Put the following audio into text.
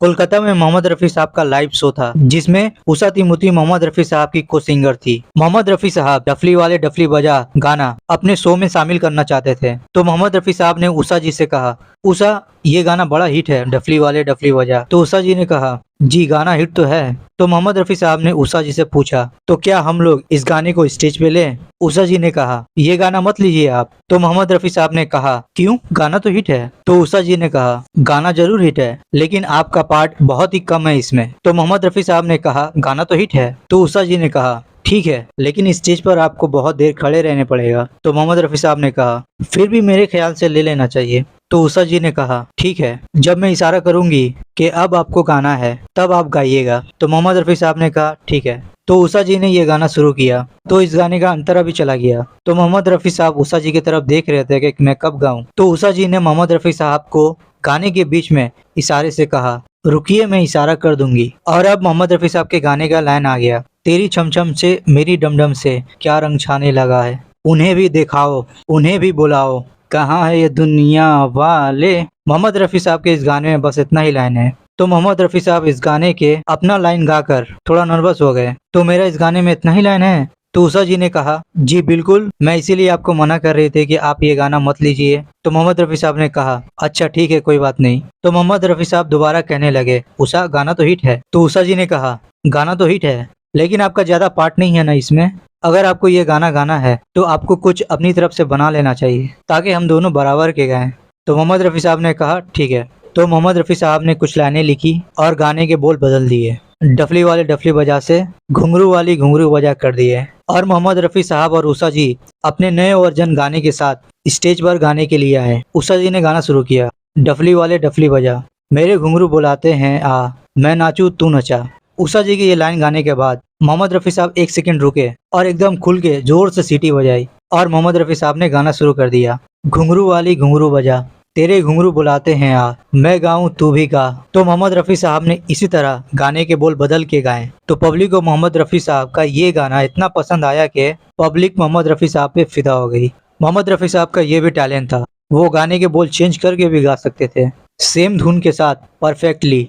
कोलकाता में मोहम्मद रफ़ी साहब का लाइव शो था जिसमें उषा तिमुती मोहम्मद रफ़ी साहब की को सिंगर थी। मोहम्मद रफ़ी साहब डफली वाले डफली बजा गाना अपने शो में शामिल करना चाहते थे, तो मोहम्मद रफ़ी साहब ने उषा जी से कहा, उषा ये गाना बड़ा हिट है डफली वाले डफली बजा। तो उषा जी ने कहा, जी गाना हिट तो है। तो मोहम्मद रफ़ी साहब ने उषा जी से पूछा, तो क्या हम लोग इस गाने को स्टेज पे लें? उषा जी ने कहा, ये गाना मत लीजिए आप। तो मोहम्मद रफ़ी साहब ने कहा, क्यों, गाना तो हिट है। तो उषा जी ने कहा, गाना जरूर हिट है लेकिन आपका पार्ट बहुत ही कम है इसमें। तो मोहम्मद रफ़ी साहब ने कहा, गाना तो हिट है। तो उषा जी ने कहा, ठीक है लेकिन स्टेज पर आपको बहुत देर खड़े रहने पड़ेगा। तो मोहम्मद रफ़ी साहब ने कहा, फिर भी मेरे ख्याल से ले लेना चाहिए। तो उषा जी ने कहा, ठीक है, जब मैं इशारा करूंगी कि अब आपको गाना है तब आप गाइएगा। तो मोहम्मद रफ़ी साहब ने कहा, ठीक है। तो उषा जी ने ये गाना शुरू किया तो इस गाने का अंतरा भी चला गया। तो मोहम्मद रफ़ी साहब उषा जी की तरफ देख रहे थे कि मैं कब गाऊं। तो उषा जी ने मोहम्मद रफ़ी साहब को गाने के बीच में इशारे से कहा, रुकिए मैं इशारा कर दूंगी। और अब मोहम्मद रफ़ी साहब के गाने का लाइन आ गया, तेरी छमछम से मेरी डमडम से क्या रंग छाने लगा है, उन्हें भी दिखाओ उन्हें भी बुलाओ, कहाँ है ये दुनिया वाले। मोहम्मद रफ़ी साहब के इस गाने में बस इतना ही लाइन है। तो मोहम्मद रफ़ी साहब इस गाने के अपना लाइन गाकर थोड़ा नर्वस हो गए, तो मेरा इस गाने में इतना ही लाइन है। तो उषा जी ने कहा, जी बिल्कुल, मैं इसीलिए आपको मना कर रही थी कि आप ये गाना मत लीजिए। तो मोहम्मद रफ़ी साहब ने कहा, अच्छा ठीक है कोई बात नहीं। तो मोहम्मद रफ़ी साहब दोबारा कहने लगे, उषा गाना तो हिट है। तो उषा जी ने कहा, गाना तो हिट है लेकिन आपका ज्यादा पार्ट नहीं है ना इसमें। अगर आपको ये गाना गाना है तो आपको कुछ अपनी तरफ से बना लेना चाहिए ताकि हम दोनों बराबर के गाएं। तो मोहम्मद रफ़ी साहब ने कहा, ठीक है। तो मोहम्मद रफ़ी साहब ने कुछ लाइनें लिखी और गाने के बोल बदल दिए, डफली वाले डफली बजा से घुंघरू वाली घुंघरू बजा कर दिए। और मोहम्मद रफ़ी साहब और उषा जी अपने नए वर्जन गाने के साथ स्टेज पर गाने के लिए आए। उषा जी ने गाना शुरू किया, डफली वाले डफली बजा, मेरे घुंघरू बुलाते हैं आ, मैं नाचू तू नचा। उषा जी की ये लाइन गाने के बाद मोहम्मद रफ़ी साहब एक सेकंड रुके और एकदम खुल के जोर से सीटी बजाई और मोहम्मद रफ़ी साहब ने गाना शुरू कर दिया, घुंघरू वाली घुंघरू बजा, तेरे घुंघरू बुलाते हैं आ, मैं गाऊं तू भी गा। तो मोहम्मद रफ़ी साहब ने इसी तरह गाने के बोल बदल के गाए। तो पब्लिक को मोहम्मद रफ़ी साहब का ये गाना इतना पसंद आया कि पब्लिक मोहम्मद रफ़ी साहब पे फिदा हो गई। मोहम्मद रफ़ी साहब का ये भी टैलेंट था, वो गाने के बोल चेंज करके भी गा सकते थे सेम धुन के साथ परफेक्टली।